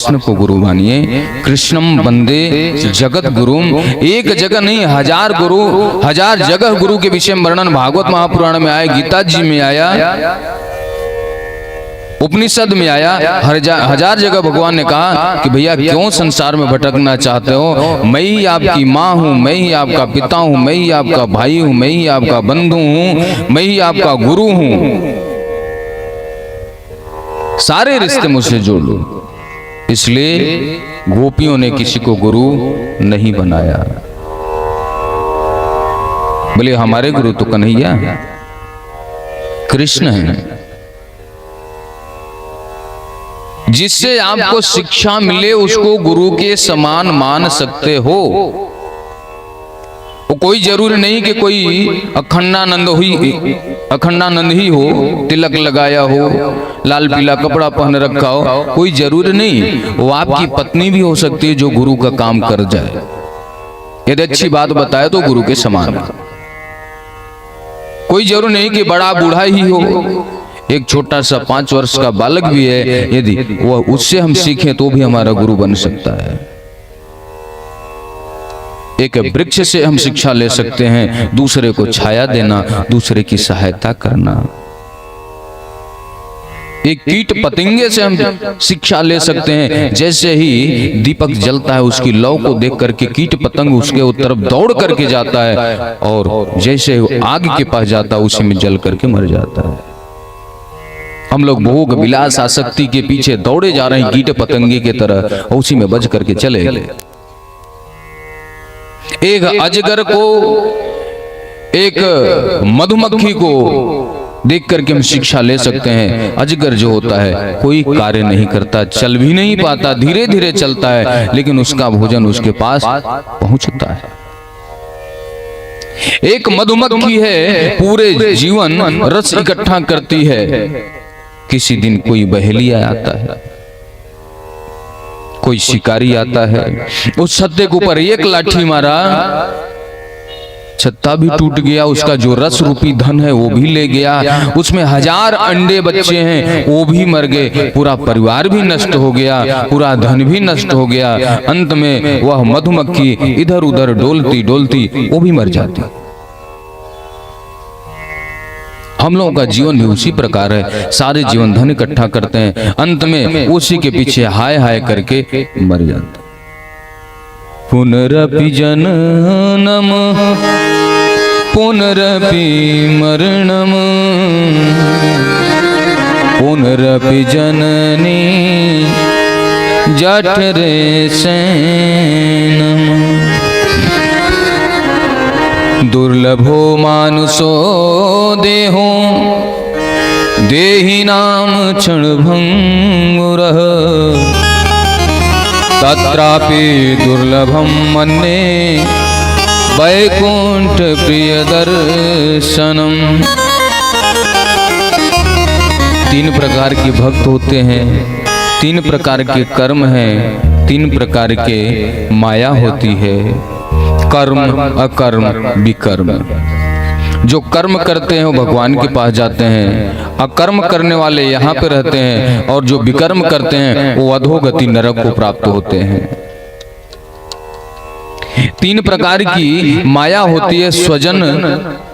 कृष्ण को गुरु मानिए। कृष्णम वंदे जगत गुरुम। एक जगह नहीं, 1000 गुरु, 1000 जगह गुरु के विषय में वर्णन भागवत महापुराण में आया, गीता जी में आया, उपनिषद में आया। 1000 जगह भगवान ने कहा कि भैया क्यों संसार में भटकना चाहते हो, मैं ही आपकी माँ हूँ, मैं ही आपका पिता हूँ, मैं ही आपका भाई हूँ, मैं ही आपका बंधु हूँ, मैं ही आपका गुरु हूँ। सारे रिश्ते मुझसे जोड़ लो। इसलिए गोपियों ने किसी को गुरु नहीं बनाया। बोले हमारे गुरु तो कन्हैया कृष्ण है। जिससे आपको शिक्षा मिले उसको गुरु के समान मान सकते हो। वो कोई जरूरी नहीं कि कोई अखंडानंद ही हो, तिलक लगाया हो, लाल पीला कपड़ा पहन रखा हो, कोई जरूरी नहीं। वो आपकी पत्नी भी हो सकती है जो गुरु का काम कर जाए। यदि अच्छी बात बताए तो गुरु के समान। कोई जरूरी नहीं कि बड़ा बूढ़ा ही हो, एक छोटा सा 5 वर्ष का बालक भी है, यदि वह उससे हम सीखें तो भी हमारा गुरु बन सकता है। एक वृक्ष से हम शिक्षा ले सकते हैं, दूसरे को छाया देना, दूसरे की सहायता करना। एक कीट पतंगे से हम शिक्षा ले सकते हैं। जैसे ही दीपक जलता है उसकी लौ को देख करके कीट पतंग उसके तरफ दौड़ करके जाता है, और जैसे आग के पास जाता है उसी में जल करके मर जाता है। हम लोग भोग विलास आसक्ति के पीछे दौड़े जा रहे हैं कीट पतंगे की तरह, उसी में बच करके चले गए। एक अजगर को, एक मधुमक्खी को देख करके हम शिक्षा ले सकते हैं। अजगर जो होता है कोई कार्य नहीं करता, चल भी नहीं पाता, धीरे धीरे चलता है, लेकिन उसका भोजन उसके पास पहुंचता है। एक मधुमक्खी है, पूरे जीवन रस इकट्ठा करती है। किसी दिन कोई बहेलिया आता है, कोई शिकारी आता है, उस छत्ते के ऊपर एक लाठी मारा, छत्ता भी टूट गया, उसका जो रस रूपी धन है वो भी ले गया, उसमें 1000 अंडे बच्चे हैं वो भी मर गए, पूरा परिवार भी नष्ट हो गया, पूरा धन भी नष्ट हो गया। अंत में वह मधुमक्खी इधर उधर डोलती डोलती वो भी मर जाती। हम लोगों का जीवन भी उसी प्रकार है। सारे जीवन धन इकट्ठा करते हैं, अंत में उसी के पीछे हाय हाय करके मर जाते। पुनरपि जननम पुनरपि मरणम पुनरपि जननी जठरे शयनम। दुर्लभो मानुषो देहो देहिनाम क्षणभंगुरः तत्रापि दुर्लभम मन्ये वैकुंठ प्रियदर्शनम। 3 प्रकार के भक्त होते हैं, 3 प्रकार के कर्म हैं, 3 प्रकार के माया होती है, कर्म अकर्म विकर्म। जो कर्म करते हैं वो भगवान के पास जाते हैं, अकर्म करने वाले यहाँ पे रहते हैं, और जो विकर्म करते हैं वो अधोगति नरक को प्राप्त होते हैं। 3 प्रकार की माया होती है, स्वजन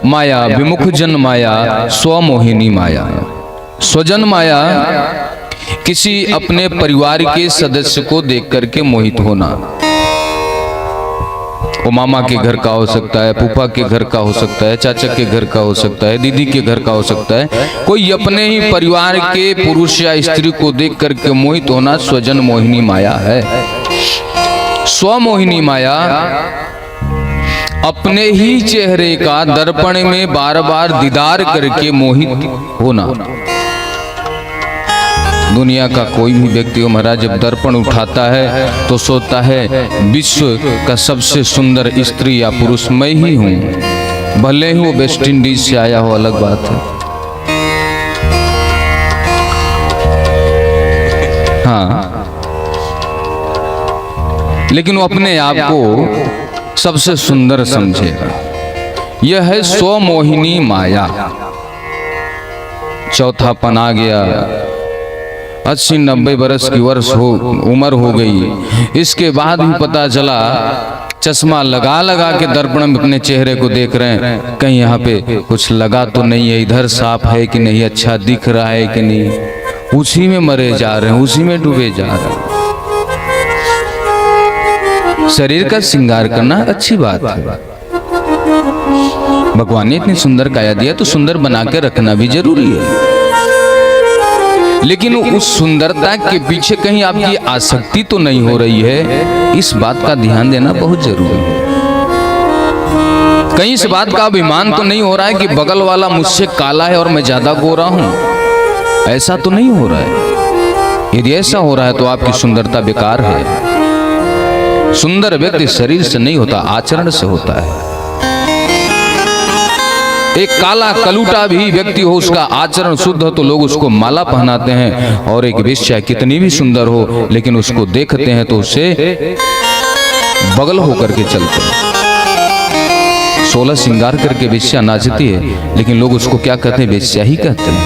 माया, विमुख जन माया, स्वमोहिनी माया। स्वजन माया किसी अपने परिवार के सदस्य को देख करके मोहित होना। वो मामा के घर का हो सकता है, फूफा के घर का हो सकता है, चाचा के घर का हो सकता है, दीदी के घर का हो सकता है। कोई अपने ही परिवार के पुरुष या स्त्री को देख करके मोहित होना स्वजन मोहिनी माया है। स्वमोहिनी माया अपने ही चेहरे का दर्पण में बार बार दीदार करके मोहित होना। दुनिया का कोई भी व्यक्ति हो महाराज, जब दर्पण उठाता है तो सोचता है विश्व का सबसे सुंदर स्त्री या पुरुष मैं ही हूं, भले ही वो वेस्ट इंडीज से आया हो, अलग बात है। हाँ, लेकिन वो अपने आप को सबसे सुंदर समझेगा। यह है स्वमोहिनी माया। चौथापन आ गया, 80-90 बरस की उम्र हो गई। इसके बाद भी पता चला चश्मा लगा लगा के दर्पण में अपने चेहरे को देख रहे हैं, कहीं यहाँ पे कुछ लगा तो नहीं है, इधर साफ है कि नहीं, अच्छा दिख रहा है कि नहीं। उसी में मरे जा रहे हैं, उसी में डूबे जा रहे हैं। शरीर का श्रृंगार करना अच्छी बात है, भगवान ने इतनी सुंदर काया दिया तो सुंदर बना के रखना भी जरूरी है, लेकिन उस सुंदरता के पीछे कहीं आपकी आसक्ति तो नहीं हो रही है, इस बात का ध्यान देना बहुत जरूरी है। कहीं इस बात का अभिमान तो नहीं हो रहा है कि बगल वाला मुझसे काला है और मैं ज्यादा गोरा हूं, ऐसा तो नहीं हो रहा है। यदि ऐसा हो रहा है तो आपकी सुंदरता बेकार है। सुंदर व्यक्ति शरीर से नहीं होता, आचरण से होता है। एक काला कलूटा भी व्यक्ति हो, उसका आचरण शुद्ध हो तो लोग उसको माला पहनाते हैं, और एक वेश्या कितनी भी सुंदर हो लेकिन उसको देखते हैं तो उससे बगल होकर के चलते हैं। 16 श्रृंगार करके वेश्या नाचती है लेकिन लोग उसको क्या कहते हैं, वेश्या ही कहते हैं।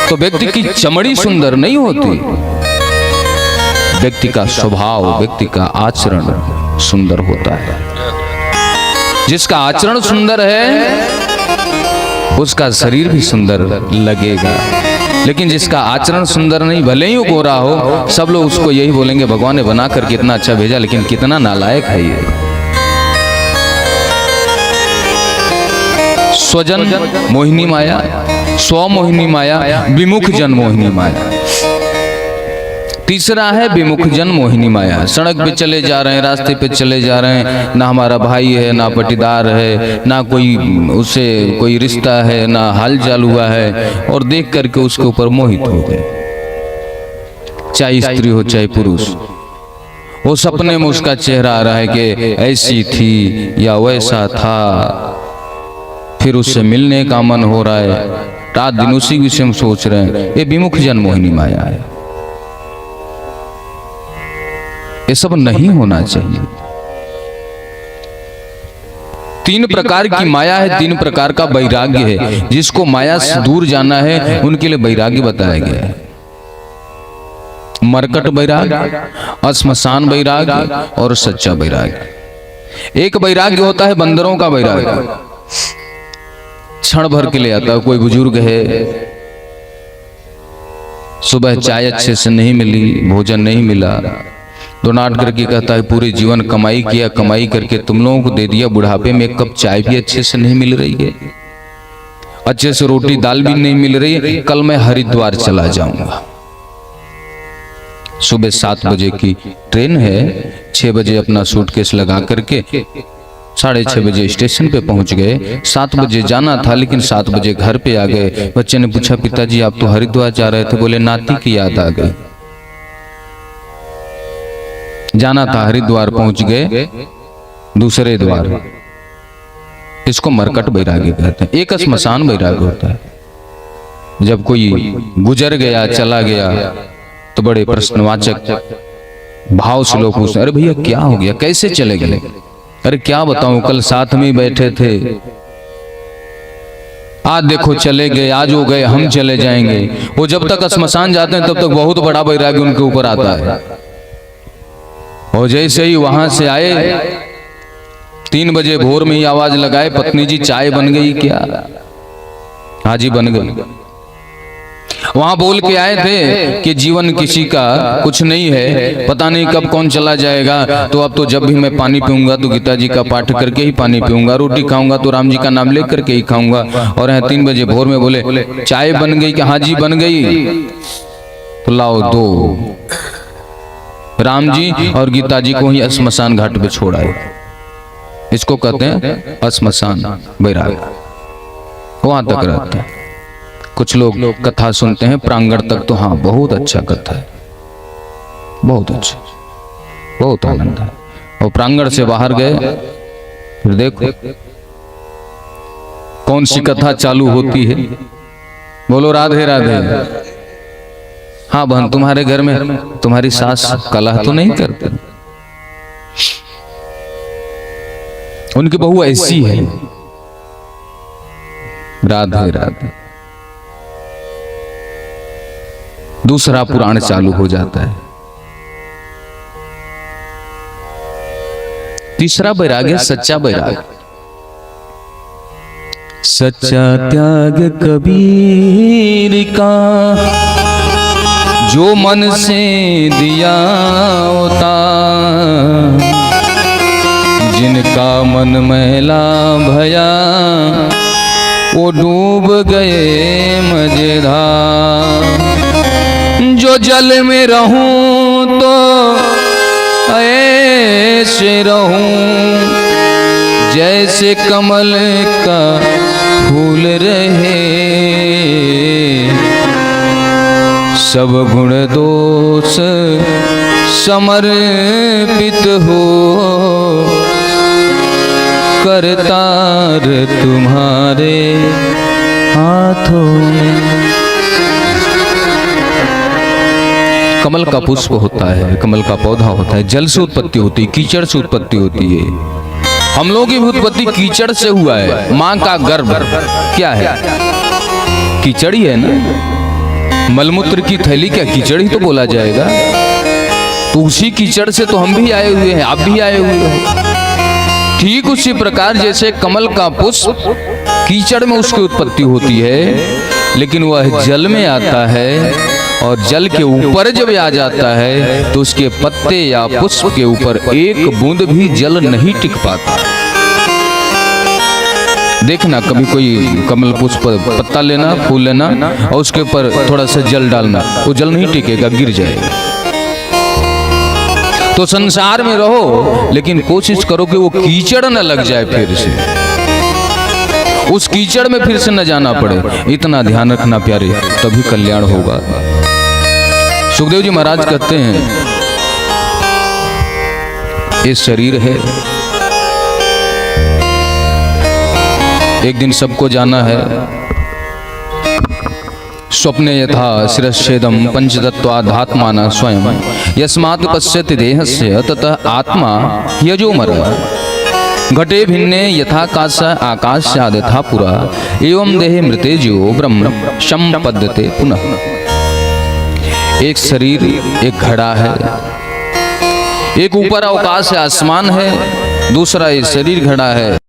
तो व्यक्ति की चमड़ी सुंदर नहीं होती, व्यक्ति का स्वभाव, व्यक्ति का आचरण सुंदर होता है। जिसका आचरण सुंदर है उसका शरीर भी सुंदर लगेगा, लेकिन जिसका आचरण सुंदर नहीं, भले ही वो गोरा हो, सब लोग उसको यही बोलेंगे भगवान ने बना कर कितना अच्छा भेजा, लेकिन कितना नालायक है ये। स्वजन मोहिनी माया, स्व मोहिनी माया, विमुख जन मोहिनी माया। तीसरा है विमुख जन मोहिनी माया। सड़क पे चले जा रहे हैं, रास्ते पे चले जा रहे हैं, ना हमारा भाई है, ना पटीदार है, ना कोई उससे कोई रिश्ता है, ना हाल चाल हुआ है, और देख करके उसके ऊपर मोहित हो गए। चाहे स्त्री हो चाहे पुरुष, वो सपने में उसका चेहरा आ रहा है कि ऐसी थी या वैसा था, फिर उससे मिलने का मन हो रहा है, रात दिन उसी विषय में सोच रहे हैं। ये विमुख जन मोहिनी माया है। ये सब नहीं होना चाहिए। 3 प्रकार की माया है, 3 प्रकार का वैराग्य है। जिसको माया से दूर जाना है उनके लिए वैराग्य बताया गया है। मरकट वैराग्य, श्मशान वैराग्य और सच्चा वैराग्य। एक वैराग्य होता है बंदरों का वैराग्य, क्षण भर के लिए आता है। कोई बुजुर्ग है, सुबह चाय अच्छे से नहीं मिली, भोजन नहीं मिला, तो नाट करके कहता है पूरे जीवन कमाई किया, कमाई करके तुम लोगों को दे दिया, बुढ़ापे में 1 कप चाय भी अच्छे से नहीं मिल रही है, अच्छे से रोटी दाल भी नहीं मिल रही है, कल मैं हरिद्वार चला जाऊंगा। सुबह 7 बजे की ट्रेन है, 6 बजे अपना सूटकेस लगा करके 6:30 बजे स्टेशन पे पहुंच गए। 7 बजे जाना था लेकिन 7 बजे घर पे आ गए। बच्चे ने पूछा पिताजी आप तो हरिद्वार जा रहे थे, बोले नाती की याद आ गई। जाना था हरिद्वार, पहुंच गए दूसरे द्वार। इसको मरकट वैराग्य कहते हैं। एक श्मशान वैराग्य होता है, जब कोई गुजर गया, चला गया, तो बड़े प्रश्नवाचक भाव से लोग पूछते, अरे भैया क्या हो गया, कैसे चले गए? अरे क्या बताऊं, कल साथ में बैठे थे, आज देखो चले गए, आज हो गए, हम चले जाएंगे। वो जब तक श्मशान जाते हैं तब तक बहुत बड़ा वैराग्य उनके ऊपर आता है, और जैसे ही वहां से आए 3 बजे भोर में ही आवाज लगाए, पत्नी जी चाय बन गई क्या? हाँ जी बन गई। वहां बोल के आए थे कि जीवन किसी का कुछ नहीं है, पता नहीं कब कौन चला जाएगा, तो अब तो जब भी मैं पानी पीऊंगा तो गीता जी का पाठ करके ही पानी पीऊंगा, रोटी खाऊंगा तो राम जी का नाम लेकर के ही खाऊंगा। और यहाँ 3 बजे भोर में बोले चाय बन गई कि हाँ जी बन गई, तो लाओ दो। राम जी और गीता जी को ही श्मशान घाट पे छोड़ आए। इसको कहते हैं श्मशान वैराग्य। वहां तक रहता है। कुछ लोग कथा सुनते हैं प्रांगण तक, तो हाँ बहुत अच्छा कथा है, बहुत अच्छा, बहुत आनंद है। और प्रांगण से बाहर गए, फिर देखो कौन सी कथा चालू होती है। बोलो राधे राधे। हाँ बहन, तुम्हारे घर में तुम्हारी सास कलह तो नहीं करती? उनकी बहू ऐसी है। राधे राधे। दूसरा पुराण चालू हो जाता है। तीसरा वैराग्य सच्चा वैराग्य। सच्चा त्याग कबीर का जो मन से दिया होता, जिनका मन मैला भया वो डूब गए मझधार। जो जल में रहूं तो ऐसे रहूं जैसे कमल का फूल रहे, सब गुण दोष समर्पित हो करतार तुम्हारे हाथों में। कमल का पुष्प होता है, कमल का पौधा होता है, जल से उत्पत्ति होती है, कीचड़ से उत्पत्ति होती है। हम लोगों की उत्पत्ति कीचड़ से हुआ है। माँ का गर्भ क्या है? कीचड़ ही है ना। मलमूत्र की थैली क्या कीचड़ ही तो बोला जाएगा। तो उसी कीचड़ से तो हम भी आए हुए हैं, आप भी आए हुए हैं। ठीक उसी प्रकार जैसे कमल का पुष्प कीचड़ में उसकी उत्पत्ति होती है, लेकिन वह जल में आता है और जल के ऊपर जब आ जाता है तो उसके पत्ते या पुष्प के ऊपर एक बूंद भी जल नहीं टिक पाता। देखना कभी कोई कमल पुष्प पत्ता लेना, फूल लेना और उसके ऊपर थोड़ा सा जल डालना, वो जल नहीं टिकेगा, गिर जाएगा। तो संसार में रहो लेकिन कोशिश करो कि वो कीचड़ न लग जाए, फिर से उस कीचड़ में फिर से न जाना पड़े। इतना ध्यान रखना प्यारे, तभी कल्याण होगा। सुखदेव जी महाराज कहते हैं ये शरीर है, एक दिन सबको जाना है। स्वप्ने यथा शिरच्छेदम पंचतत्वाधात्मान स्वयं यस्मात् पश्यति देहस्य ततः आत्मा यजोमर। घटे भिन्ने यथाकाश आकाशाद् यथा पुरा एवं देहे मृते जो ब्रह्म संपद्यते पुनः। एक शरीर एक घड़ा है, एक ऊपर अवकाश है, आसमान है, दूसरा ये शरीर घड़ा है।